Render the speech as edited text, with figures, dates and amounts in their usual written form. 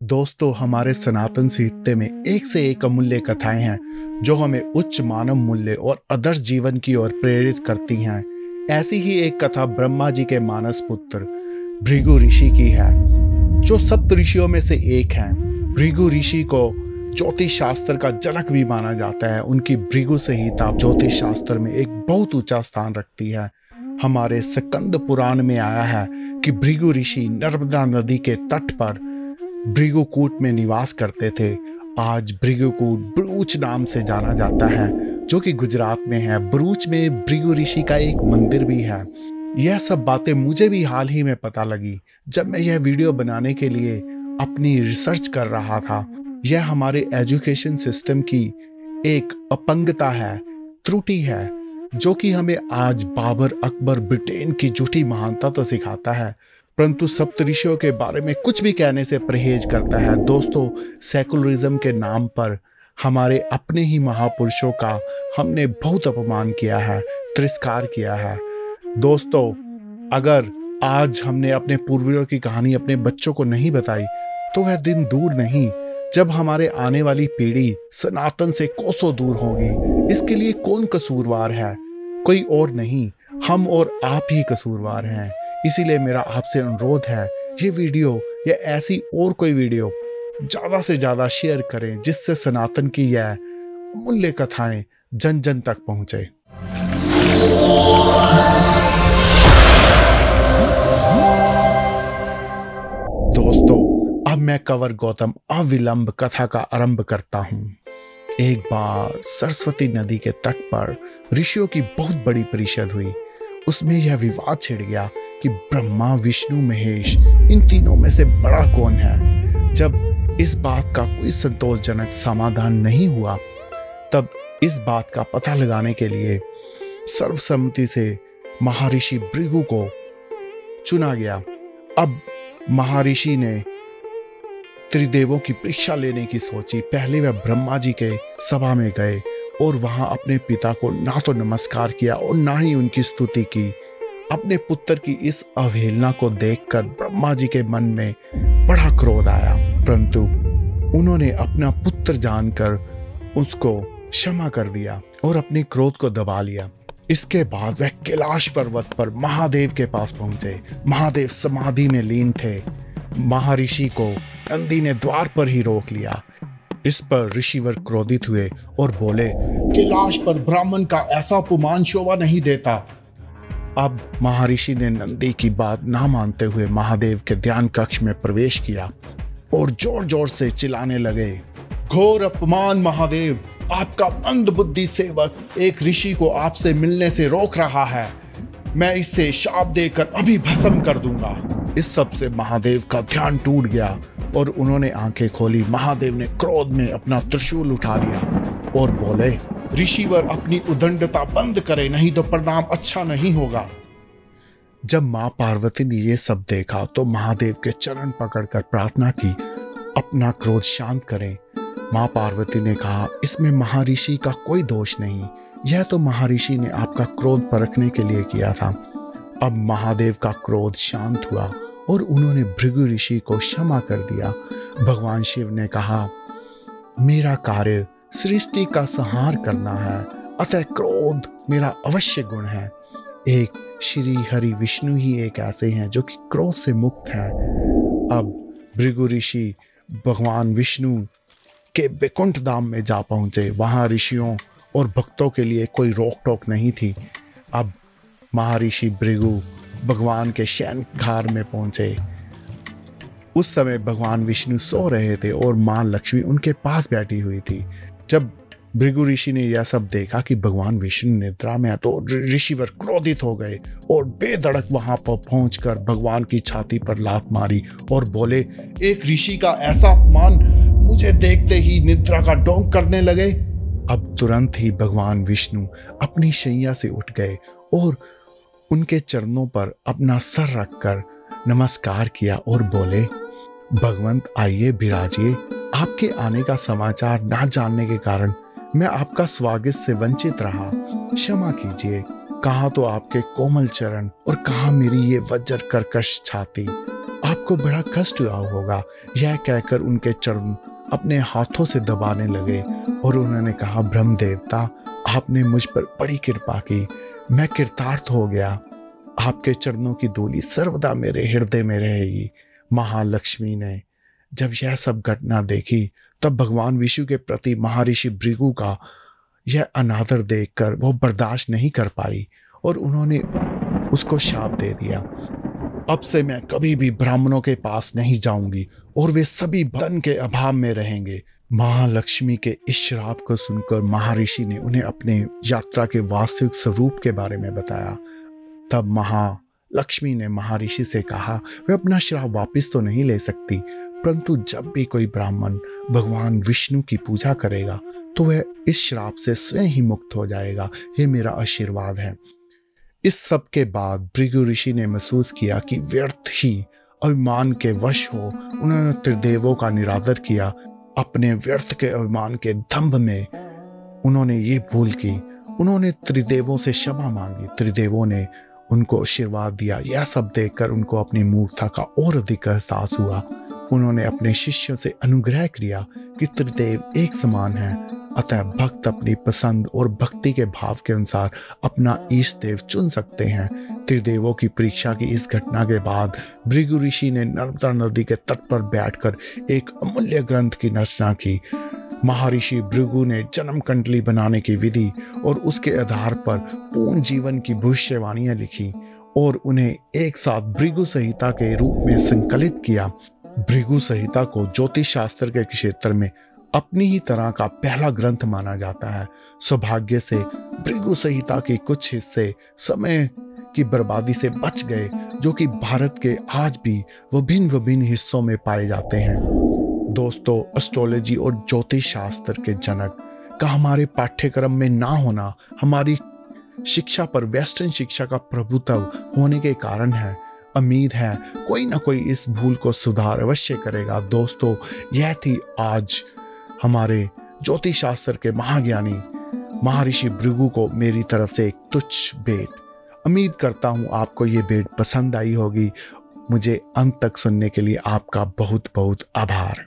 दोस्तों, हमारे सनातन साहित्य में एक से एक अमूल्य कथाएं हैं जो हमें उच्च मानव मूल्य और आदर्श जीवन की ओर प्रेरित करती हैं। ऐसी ही एक कथा ब्रह्मा जी के मानस पुत्र भृगु ऋषि की है, जो सप्त ऋषियों में से एक हैं। भृगु ऋषि को ज्योतिष शास्त्र का जनक भी माना जाता है। उनकी भृगु संहिता ज्योतिष शास्त्र में एक बहुत ऊंचा स्थान रखती है। हमारे स्कंद पुराण में आया है कि भृगु ऋषि नर्मदा नदी के तट पर भृगुकूट में निवास करते थे। आज भृगुकूट भरूच नाम से जाना जाता है, जो कि गुजरात में है। भरूच में भृगु ऋषि का एक मंदिर भी है। यह सब बातें मुझे भी हाल ही में पता लगी जब मैं यह वीडियो बनाने के लिए अपनी रिसर्च कर रहा था। यह हमारे एजुकेशन सिस्टम की एक अपंगता है, त्रुटि है, जो कि हमें आज बाबर, अकबर, ब्रिटेन की झूठी महानता तो सिखाता है, परंतु सप्तऋषियों के बारे में कुछ भी कहने से परहेज करता है। दोस्तों, सेकुलरिज्म के नाम पर हमारे अपने ही महापुरुषों का हमने बहुत अपमान किया है, तिरस्कार किया है। दोस्तों, अगर आज हमने अपने पूर्वजों की कहानी अपने बच्चों को नहीं बताई तो वह दिन दूर नहीं जब हमारे आने वाली पीढ़ी सनातन से कोसों दूर होगी। इसके लिए कौन कसूरवार है? कोई और नहीं, हम और आप ही कसूरवार हैं। इसीलिए मेरा आपसे अनुरोध है, ये वीडियो या ऐसी और कोई वीडियो ज़्यादा से ज़्यादा शेयर करें, जिससे सनातन की यह अमूल्य कथाएं जन जन तक पहुँचे। दोस्तों, अब मैं कंवर गौतम अविलंब कथा का आरंभ करता हूँ। एक बार सरस्वती नदी के तट पर ऋषियों की बहुत बड़ी परिषद हुई। उसमें यह विवाद छिड़ गया कि ब्रह्मा, विष्णु, महेश, इन तीनों में से बड़ा कौन है। जब इस बात का कोई संतोषजनक समाधान नहीं हुआ, तब इस बात का पता लगाने के लिए सर्वसम्मति से महर्षि भृगु को चुना गया। अब महर्षि ने त्रिदेवों की परीक्षा लेने की सोची। पहले वह ब्रह्मा जी के सभा में गए और वहां अपने पिता को ना तो नमस्कार किया और ना ही उनकी स्तुति की। अपने पुत्र की इस अवहेलना को देखकर ब्रह्मा जी के मन में बड़ा क्रोध आया, परंतु उन्होंने अपना पुत्र जानकर उसको क्षमा कर दिया और अपने क्रोध को दबा लिया। इसके बाद वह कैलाश पर्वत पर महादेव के पास पहुंचे। महादेव समाधि में लीन थे। महर्षि को नंदी ने द्वार पर ही रोक लिया। इस पर ऋषिवर क्रोधित हुए और बोले, कैलाश पर ब्राह्मण का ऐसा अपमान शोभा नहीं देता। अब महर्षि ने नंदी की बात ना मानते हुए महादेव के ध्यान कक्ष में प्रवेश किया और जोर जोर से चिल्लाने लगे, घोर अपमान महादेव! आपका मंद बुद्धि सेवक एक ऋषि को आपसे मिलने से रोक रहा है। मैं इसे शाप देकर अभी भस्म कर दूंगा। इस सब से महादेव का ध्यान टूट गया और उन्होंने आंखें खोली। महादेव ने क्रोध में अपना त्रिशूल उठा लिया और बोले, ऋषिवर अपनी उदंडता बंद करे, नहीं तो परिणाम अच्छा नहीं होगा। जब मां पार्वती ने यह सब देखा तो महादेव के चरण पकड़कर प्रार्थना की, अपना क्रोध शांत करें। मां पार्वती ने कहा, इसमें महर्षि का कोई दोष नहीं, यह तो महर्षि ने आपका क्रोध परखने के लिए किया था। अब महादेव का क्रोध शांत हुआ और उन्होंने भृगु ऋषि को क्षमा कर दिया। भगवान शिव ने कहा, मेरा कार्य सृष्टि का संहार करना है, अतः क्रोध मेरा अवश्य गुण है। एक श्री हरि विष्णु ही एक ऐसे हैं जो कि क्रोध से मुक्त हैं। अब भृगु ऋषि भगवान विष्णु के बैकुंठ धाम में जा पहुंचे। वहां ऋषियों और भक्तों के लिए कोई रोक टोक नहीं थी। अब महर्षि भृगु भगवान के शयनगार में पहुंचे। उस समय भगवान विष्णु सो रहे थे और मां लक्ष्मी उनके पास बैठी हुई थी। जब भृगु ऋषि ने यह सब देखा कि भगवान विष्णु निद्रा में है, तो ऋषिवर क्रोधित हो गए और बेधड़क वहां पर पहुंचकर भगवान की छाती पर लात मारी और बोले, एक ऋषि का ऐसा अपमान! मुझे देखते ही निद्रा का ढोंग करने लगे। अब तुरंत ही भगवान विष्णु अपनी शैया से उठ गए और उनके चरणों पर अपना सर रखकर नमस्कार किया और बोले, भगवंत आइए विराजिए। आपके आने का समाचार ना जानने के कारण मैं आपका स्वागत से वंचित रहा, क्षमा कीजिए। कहाँ तो आपके कोमल चरण और कहाँ मेरी ये वज्र कर्कश छाती। आप आपको बड़ा कष्ट हुआ होगा। यह कहकर उनके चरण अपने हाथों से दबाने लगे और उन्होंने कहा, ब्रह्म देवता, आपने मुझ पर बड़ी कृपा की, मैं कृतार्थ हो गया। आपके चरणों की धूलि सर्वदा मेरे हृदय में रहेगी। महालक्ष्मी ने जब यह सब घटना देखी तब भगवान विष्णु के प्रति महर्षि भृगु का यह अनादर देखकर वो बर्दाश्त नहीं कर पाई और उन्होंने उसको शाप दे दिया, अब से मैं कभी भी ब्राह्मणों के पास नहीं जाऊंगी और वे सभी धन के अभाव में रहेंगे। महालक्ष्मी के इस श्राप को सुनकर महर्षि ने उन्हें अपने यात्रा के वास्तविक स्वरूप के बारे में बताया। तब महालक्ष्मी ने महर्षि से कहा, वे अपना श्राप वापस तो नहीं ले सकती, परंतु जब भी कोई ब्राह्मण भगवान विष्णु की पूजा करेगा तो वह इस श्राप से स्वयं ही मुक्त हो जाएगा। ये मेरा आशीर्वाद है। इस सब के बाद भृगु ऋषि ने महसूस किया कि व्यर्थ ही अभिमान के वश हो उन्होंने त्रिदेवों का निरादर किया। अपने व्यर्थ के अभिमान के दंभ में उन्होंने ये भूल की। उन्होंने त्रिदेवों से क्षमा मांगी। त्रिदेवों ने उनको आशीर्वाद दिया। यह सब देखकर उनको अपनी मूर्खता का और अधिक एहसास हुआ। उन्होंने अपने शिष्यों से अनुग्रह किया कि त्रिदेव एक समान हैं, अतः भक्त अपनी पसंद और भक्ति के भाव के अनुसार अपना ईष्ट देव चुन सकते हैं। त्रिदेवों की परीक्षा की इस घटना के बाद भृगु ऋषि ने नर्मदा नदी के तट पर बैठकर एक अमूल्य ग्रंथ की रचना की। महर्षि भृगु ने जन्म कंडली बनाने की विधि और उसके आधार पर पूर्ण जीवन की भविष्यवाणियां लिखी और उन्हें एक साथ भृगु संहिता के रूप में संकलित किया। भृगु संहिता को ज्योतिष शास्त्र के क्षेत्र में अपनी ही तरह का पहला ग्रंथ माना जाता है। सौभाग्य से भृगु संहिता के कुछ हिस्से समय की बर्बादी से बच गए, जो कि भारत के आज भी विभिन्न हिस्सों में पाए जाते हैं। दोस्तों, एस्ट्रोलॉजी और ज्योतिष शास्त्र के जनक का हमारे पाठ्यक्रम में ना होना हमारी शिक्षा पर वेस्टर्न शिक्षा का प्रभुत्व होने के कारण है। उम्मीद है कोई ना कोई इस भूल को सुधार अवश्य करेगा। दोस्तों, यह थी आज हमारे ज्योतिष शास्त्र के महाज्ञानी महर्षि भृगु को मेरी तरफ से एक तुच्छ भेंट। उम्मीद करता हूँ आपको ये भेंट पसंद आई होगी। मुझे अंत तक सुनने के लिए आपका बहुत बहुत आभार।